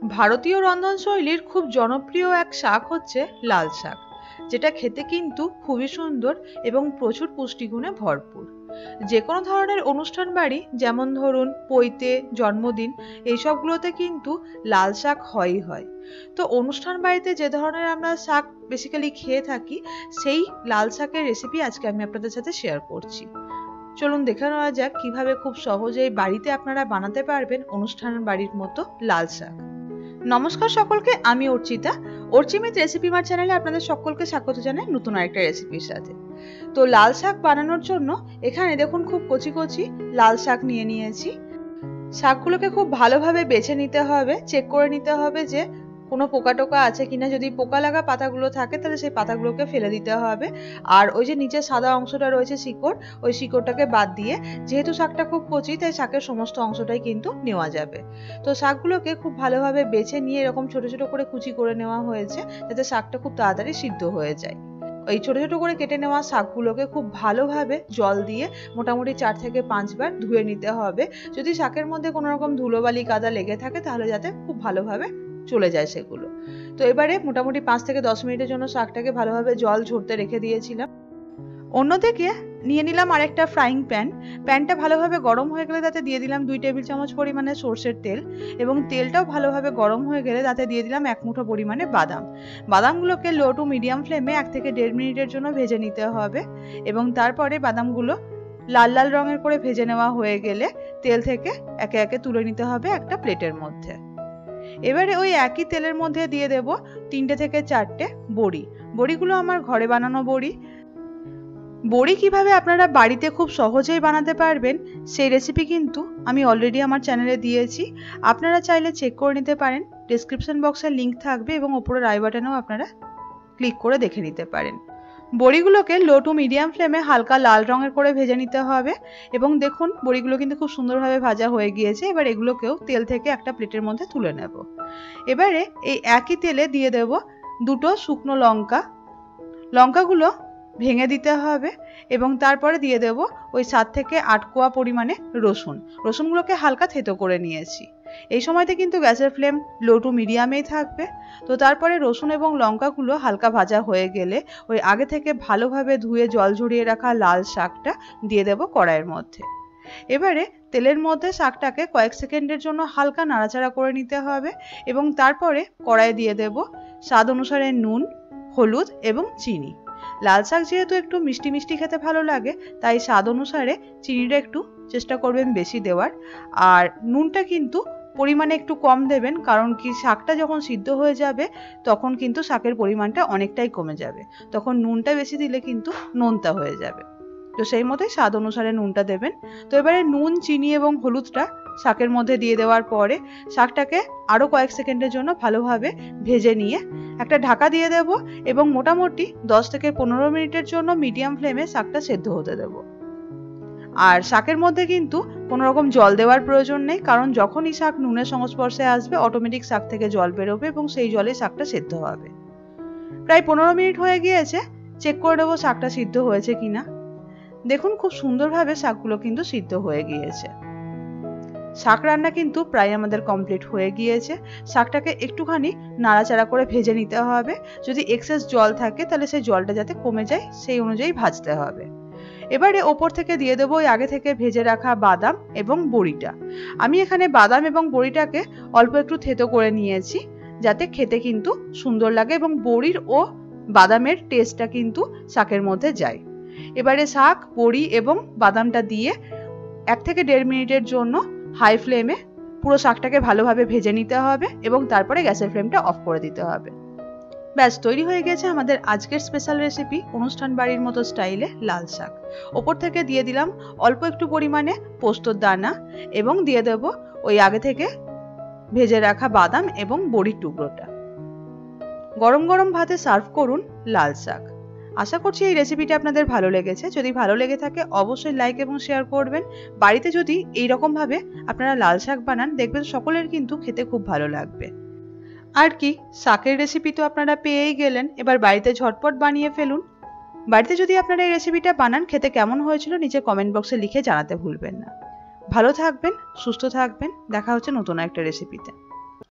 ভারতীয় রন্ধনশৈলীর খুব জনপ্রিয় এক শাক হচ্ছে লাল শাক, যেটা খেতে কিন্তু খুবই সুন্দর এবং প্রচুর পুষ্টিগুণে ভরপুর। যে কোনো ধরনের অনুষ্ঠান বাড়ি, যেমন ধরুন পৈতে, জন্মদিন, এইসবগুলোতে কিন্তু লাল শাক হয়ই হয়। তো অনুষ্ঠান বাড়িতে যে ধরনের আমরা শাক বেসিক্যালি খেয়ে থাকি, সেই লাল শাকের রেসিপি আজকে আমি আপনাদের সাথে শেয়ার করছি। চলুন দেখে নেওয়া যাক কিভাবে খুব সহজেই বাড়িতে আপনারা বানাতে পারবেন অনুষ্ঠান বাড়ির মতো লাল শাক। নমস্কার সকলকে, আমি অর্চিতা। অর্চিমিত রেসিপি মার চ্যানেলে আপনাদের সকলকে স্বাগত জানাই নতুন আরেকটা রেসিপির সাথে। তো লাল শাক বানানোর জন্য এখানে দেখুন খুব কচি কচি লাল শাক নিয়ে নিয়েছি। শাকগুলোকে খুব ভালোভাবে বেছে নিতে হবে, চেক করে নিতে হবে যে কোনো পোকা টোকা আছে কিনা। যদি পোকা লাগা পাতাগুলো থাকে তাহলে সেই পাতাগুলোকে ফেলে দিতে হবে। আর ওই যে নিচে সাদা অংশটা রয়েছে শিকড়, ওই শিকড়টাকে বাদ দিয়ে, যেহেতু শাকটা খুব কচি তাই শাকের সমস্ত অংশটাই কিন্তু নেওয়া যাবে। তো শাকগুলোকে খুব ভালোভাবে বেছে নিয়ে এরকম ছোট ছোট করে কুচি করে নেওয়া হয়েছে, যাতে শাকটা খুব তাড়াতাড়ি সিদ্ধ হয়ে যায়। এই ছোট ছোট করে কেটে নেওয়া শাকগুলোকে খুব ভালোভাবে জল দিয়ে মোটামুটি 4 থেকে 5 বার ধুয়ে নিতে হবে। যদি শাকের মধ্যে কোনো রকম ধুলোবালি কাদা লেগে থাকে তাহলে যাতে খুব ভালোভাবে চলে যায় সেগুলো। তো এবারে মোটামুটি 5 থেকে 10 মিনিটের জন্য শাকটাকে ভালোভাবে জল ঝরতে রেখে দিয়েছিলাম। অন্যদিকে নিয়ে নিলাম আরেকটা ফ্রাইং প্যানটা ভালোভাবে গরম হয়ে গেলে তাতে দিয়ে দিলাম 2 টেবিল চামচ পরিমাণে সরষের তেল, এবং তেলটাও ভালোভাবে গরম হয়ে গেলে তাতে দিয়ে দিলাম 1 মুঠো পরিমাণে বাদামগুলোকে লো টু মিডিয়াম ফ্লেমে 1 থেকে 1.5 মিনিটের জন্য ভেজে নিতে হবে। এবং তারপরে বাদামগুলো লাল লাল রঙের করে ভেজে নেওয়া হয়ে গেলে তেল থেকে একে একে তুলে নিতে হবে একটা প্লেটের মধ্যে। এবারে ওই একই তেলের মধ্যে দিয়ে দেব 3টে থেকে 4টে বড়িগুলো আমার ঘরে বানানো বড়ি কিভাবে আপনারা বাড়িতে খুব সহজেই বানাতে পারবেন সেই রেসিপি কিন্তু আমি অলরেডি আমার চ্যানেলে দিয়েছি। আপনারা চাইলে চেক করে নিতে পারেন, ডেসক্রিপশন বক্সে লিংক থাকবে এবং ওপরের আই বাটনেও আপনারা ক্লিক করে দেখে নিতে পারেন। বড়িগুলোকে লো টু মিডিয়াম ফ্লেমে হালকা লাল রঙের করে ভেজে নিতে হবে। এবং দেখুন বড়িগুলো কিন্তু খুব সুন্দরভাবে ভাজা হয়ে গিয়েছে। এবার এগুলোকেও তেল থেকে একটা প্লেটের মধ্যে তুলে নেব। এবারে এই একই তেলে দিয়ে দেব 2টো শুকনো লঙ্কাগুলো ভেঙে দিতে হবে। এবং তারপরে দিয়ে দেব ওই 7 থেকে 8 কোয়া পরিমাণে রসুনগুলোকে হালকা থেতো করে নিয়েছি। এই সময়তে কিন্তু গ্যাসের ফ্লেম লো টু মিডিয়ামেই থাকবে। তো তারপরে রসুন এবং লঙ্কাগুলো হালকা ভাজা হয়ে গেলে ওই আগে থেকে ভালোভাবে ধুয়ে জল ঝরিয়ে রাখা লাল শাকটা দিয়ে দেব কড়াইয়ের মধ্যে। এবারে তেলের মধ্যে শাকটাকে কয়েক সেকেন্ডের জন্য হালকা নাড়াচাড়া করে নিতে হবে। এবং তারপরে কড়াইয়ে দিয়ে দেব স্বাদ অনুসারে নুন, হলুদ এবং চিনি। লাল শাক যেহেতু একটু মিষ্টি মিষ্টি খেতে ভালো লাগে, তাই স্বাদ অনুসারে চিনিটা একটু চেষ্টা করবেন বেশি দেওয়ার। আর নুনটা কিন্তু পরিমাণে একটু কম দেবেন, কারণ কি শাকটা যখন সিদ্ধ হয়ে যাবে তখন কিন্তু শাকের পরিমাণটা অনেকটাই কমে যাবে। তখন নুনটা বেশি দিলে কিন্তু নোনতা হয়ে যাবে। তো সেই মতোই স্বাদ অনুসারে নুনটা দেবেন। তো এবারে নুন, চিনি এবং হলুদটা শাকের মধ্যে দিয়ে দেওয়ার পরে শাকটাকে আরও কয়েক সেকেন্ডের জন্য ভালোভাবে ভেজে নিয়ে একটা ঢাকা দিয়ে দেব এবং মোটামুটি 10 থেকে 15 মিনিটের জন্য মিডিয়াম ফ্লেমে শাকটা সেদ্ধ হতে দেব। আর শাকের মধ্যে কিন্তু কোনো রকম জল দেওয়ার প্রয়োজন নেই, কারণ যখনই শাক নুনের সংস্পর্শে আসবে অটোমেটিক শাক থেকে জল বেরোবে এবং সেই জলে শাকটা সেদ্ধ হবে। প্রায় 15 মিনিট হয়ে গিয়েছে, চেক করে নেবো শাকটা সিদ্ধ হয়েছে কিনা। দেখুন খুব সুন্দরভাবে শাকগুলো কিন্তু সিদ্ধ হয়ে গিয়েছে। শাক রান্না কিন্তু প্রায় আমাদের কমপ্লিট হয়ে গিয়েছে। শাকটাকে একটুখানি নাড়াচাড়া করে ভেজে নিতে হবে। যদি এক্সেস জল থাকে তাহলে সেই জলটা যাতে কমে যায় সেই অনুযায়ী ভাজতে হবে। এবারে ওপর থেকে দিয়ে দেবো ওই আগে থেকে ভেজে রাখা বাদাম এবং বড়িটা। আমি এখানে বাদাম এবং বড়িটাকে অল্প একটু থেতো করে নিয়েছি, যাতে খেতে কিন্তু সুন্দর লাগে এবং বড়ির ও বাদামের টেস্টটা কিন্তু শাকের মধ্যে যায়। এবারে শাক, বড়ি এবং বাদামটা দিয়ে 1 থেকে 1.5 মিনিটের জন্য হাই ফ্লেমে পুরো শাকটাকে ভালোভাবে ভেজে নিতে হবে এবং তারপরে গ্যাসের ফ্লেমটা অফ করে দিতে হবে। ব্যাস তৈরি হয়ে গেছে আমাদের আজকের স্পেশাল রেসিপি অনুষ্ঠান বাড়ির মতো স্টাইলে লাল শাক। ওপর থেকে দিয়ে দিলাম অল্প একটু পরিমাণে পোস্তর দানা এবং দিয়ে দেব ওই আগে থেকে ভেজে রাখা বাদাম এবং বড়ির টুকরোটা। গরম গরম ভাতে সার্ভ করুন লাল শাক। আশা করছি এই রেসিপিটা আপনাদের ভালো লেগেছে। যদি ভালো লেগে থাকে অবশ্যই লাইক এবং শেয়ার করবেন। বাড়িতে যদি এইরকম ভাবে আপনারা লাল শাক বানান, দেখবেন সকলের কিন্তু খেতে খুব ভালো লাগবে। আর কি, শাকের রেসিপি তো আপনারা পেয়েই গেলেন, এবার বাড়িতে ঝটপট বানিয়ে ফেলুন। বাড়িতে যদি আপনারা এই রেসিপিটা বানান, খেতে কেমন হয়েছিল নিচে কমেন্ট বক্সে লিখে জানাতে ভুলবেন না। ভালো থাকবেন, সুস্থ থাকবেন, দেখা হচ্ছে নতুন একটা রেসিপিতে।